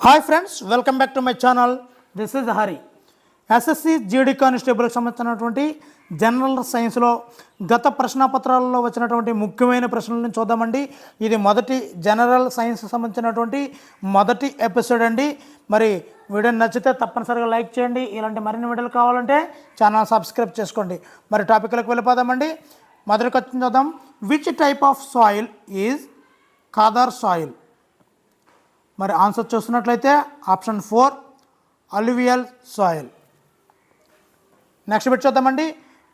Hi friends, welcome back to my channel. This is Hari. SSC GD కానిస్టేబుల్కి సంబంధించినటువంటి general సైన్స్లో గత ప్రశ్నపత్రాలలో వచ్చినటువంటి ముఖ్యమైన ప్రశ్నలను చూద్దామండి. ఇది మొదటి జనరల్ సైన్స్ సంబంధించినటువంటి మొదటి ఎపిసోడ్ అండి. మరి వీడియో నచ్చితే తప్పనిసరిగా లైక్ చేయండి. ఇలాంటి మరిన్ని వీడియోలు కావాలంటే ఛానల్ సబ్స్క్రైబ్ చేసుకోండి. మరి టాపిక్లకు వెళ్ళిపోదామండి. మొదటి క్వశ్చన్ చూద్దాం. Which type of soil is khadar soil? మరి ఆన్సర్ చూస్తున్నట్లయితే option 4 alluvial soil. Next bit చూద్దామండి.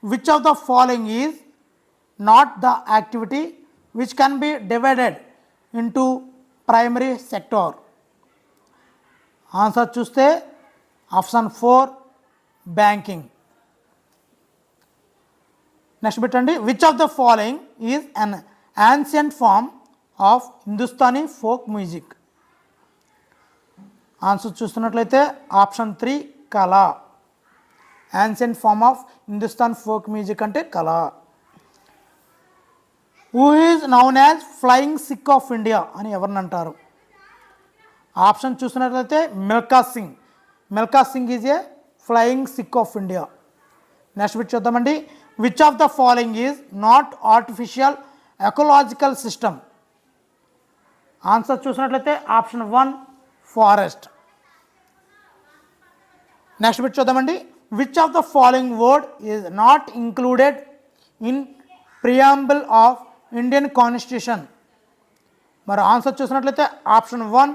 Which of the following is not the activity which can be divided into primary sector? Answer చూస్తే option 4 banking. Next bit అండి. Which of the following is an ancient form of Hindustani folk music? Answer చూస్తున్నట్లయితే option 3 కళ. Ancient form of Hindustan folk music అంటే కళ. Who is known as flying Sikh of India అని ఎవరిని అంటారు? Option చూస్తున్నట్లయితే Milkha Singh. Milkha Singh is a flying Sikh of India. Next bit చూద్దామండి. Which of the following is not artificial ecological system? Answer చూసినట్లయితే option 1 forest. Next bit చూద్దామండి. Which of the following word is not included in preamble of Indian constitution? మరి answer చూసినట్లయితే option 1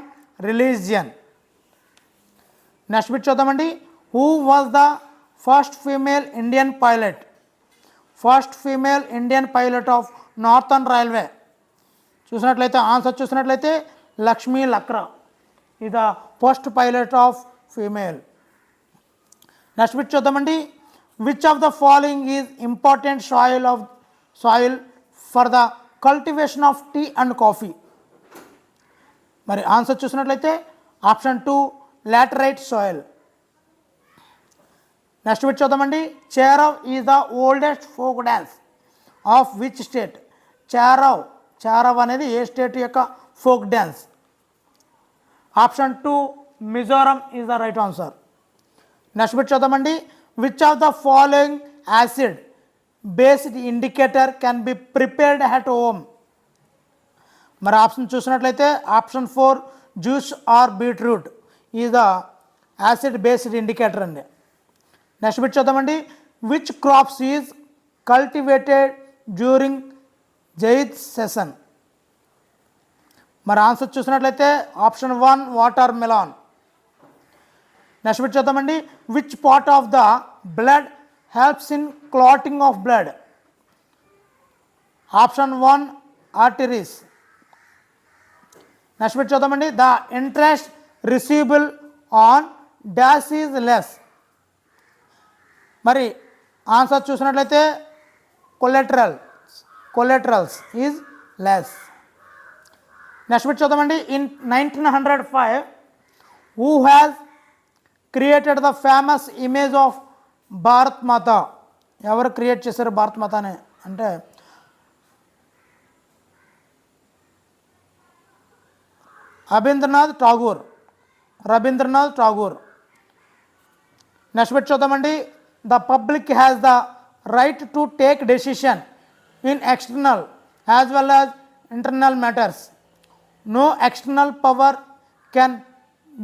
religion. Next bit చూద్దామండి. Who was the first female Indian pilot? First female Indian pilot of northern railway చూసినట్లయితే answer చూసినట్లయితే Lakshmi Lakra is the first pilot of female. Next bit చూద్దామండి. Which of the following is important soil for the cultivation of tea and coffee? మరి answer చూసినట్లయితే option 2 laterite soil. Next bit చూద్దామండి. Cheraw is the oldest folk dance of which state? Cheraw అనేది ఏ state యొక్క folk dance? Option 2 Mizoram is the right answer. Next bit చూద్దామండి. Which of the following acid based indicator can be prepared at home? మరి option చూసినట్లయితే option 4 juice or beetroot is the acid based indicator అండి. Next bit చూద్దామండి. Which crops is cultivated during zaid session? మరి answer చూసినట్లయితే option 1 watermelon. Next bit చూద్దామండి. Which part of the blood helps in clotting of blood? Option 1 arteries. Next bit చూద్దామండి. The interest receivable on dash is less? మరి answer చూసినట్లయితే collaterals is less. Next bit చూద్దామండి. In 1905 who has created the famous image of Bharat Mata? ఎవరు create చేశారు భారత్ మాత అని అంటే Rabindranath Tagore. Next bit చూద్దామండి. The public has the right to take decision in external as well as internal matters. No external power can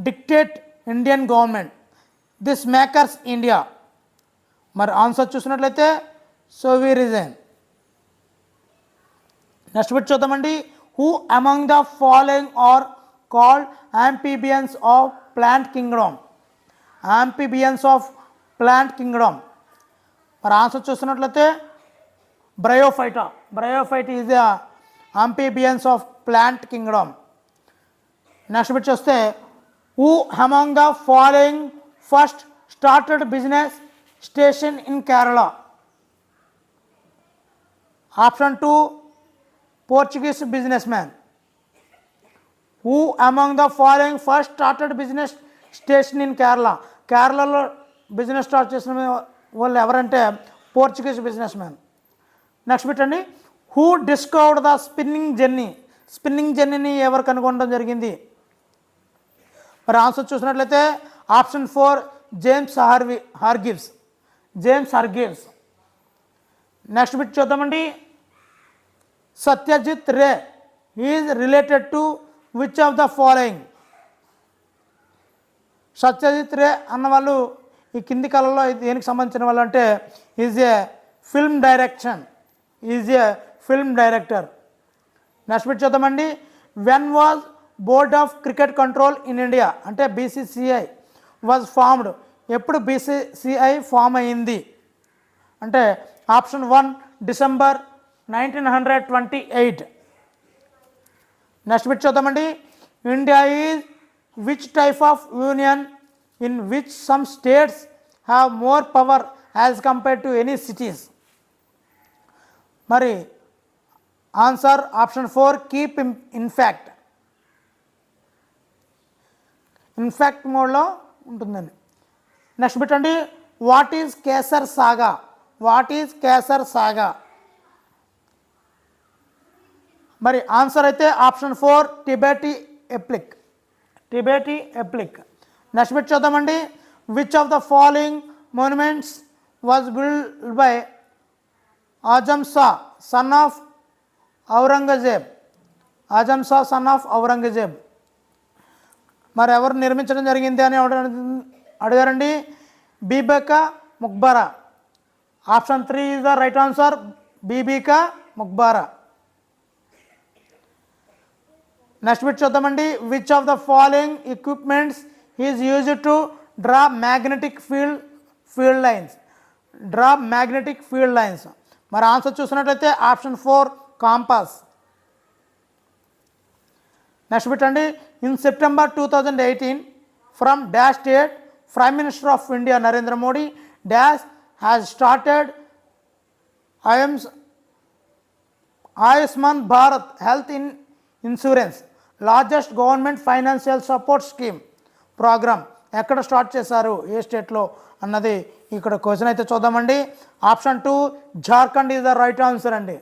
dictate Indian government. This makes India. మరి answer చూసినట్లయితే sovereign. Next bit చూద్దామండి. Who among the following are called amphibians of plant kingdom? amphibians of plant kingdom. మరి answer చూసినట్లయితే bryophyta is the amphibians of plant kingdom. Next bit చూస్తే who among the following first started business station in Kerala? Option 2 Portuguese business man. Who among the following first started business station in కేరళలో business start చేసిన వాళ్ళు ఎవరంటే Portuguese business man. Next bit అండి. Who discovered the spinning జర్నీని ఎవరు కనుగొనడం జరిగింది? మరి ఆన్సర్ చూసినట్లయితే ఆప్షన్ 4 హార్గివ్స్. నెక్స్ట్ బిట్ చూద్దామండి. Satyajit Ray is related to which of the following. Satyajit Ray అన్న వాళ్ళు ఈ కింది కాలంలో దేనికి సంబంధించిన వాళ్ళు అంటే is a film director. Next bit చూద్దామండి. When was board of cricket control in India అంటే బీసీసీఐ వాజ్ ఫార్మ్డ్. ఎప్పుడు బీసీసీఐ ఫామ్ అయింది అంటే ఆప్షన్ 1 డిసెంబర్ 1928. నెక్స్ట్ బిట్ చూద్దామండి. India is which type of union in which some states have more power as compare to any cities. మరి answer option 4 keep in fact మోడ్లో ఉంటుందండి. Next bit అండి. What is Kesar saga. మరి answer అయితే option 4 Tibeti epic. Next bit చూద్దామండి. Which of the following monuments was build by Azam Shah son of Aurangzeb. మరి ఎవరు నిర్మించడం జరిగింది అని అడిగారండి. Bibi ka Maqbara. Option 3 is the right answer, Bibi ka Maqbara. Next bit చూద్దామండి. Which of the following equipments is used to draw magnetic field lines. మరి answer చూసినట్లయితే ఆప్షన్ 4 కాంపాస్. నెక్స్ట్ బిట్ అండి. In September 2018 from dash state prime minister of India Narendra Modi dash has started Ayushman Bharat health insurance largest government financial support scheme programme. ఎక్కడ start చేశారు, ఏ స్టేట్లో అన్నది ఇక్కడ question అయితే చూద్దామండి. Option 2 Jharkhand is the right answer అండి.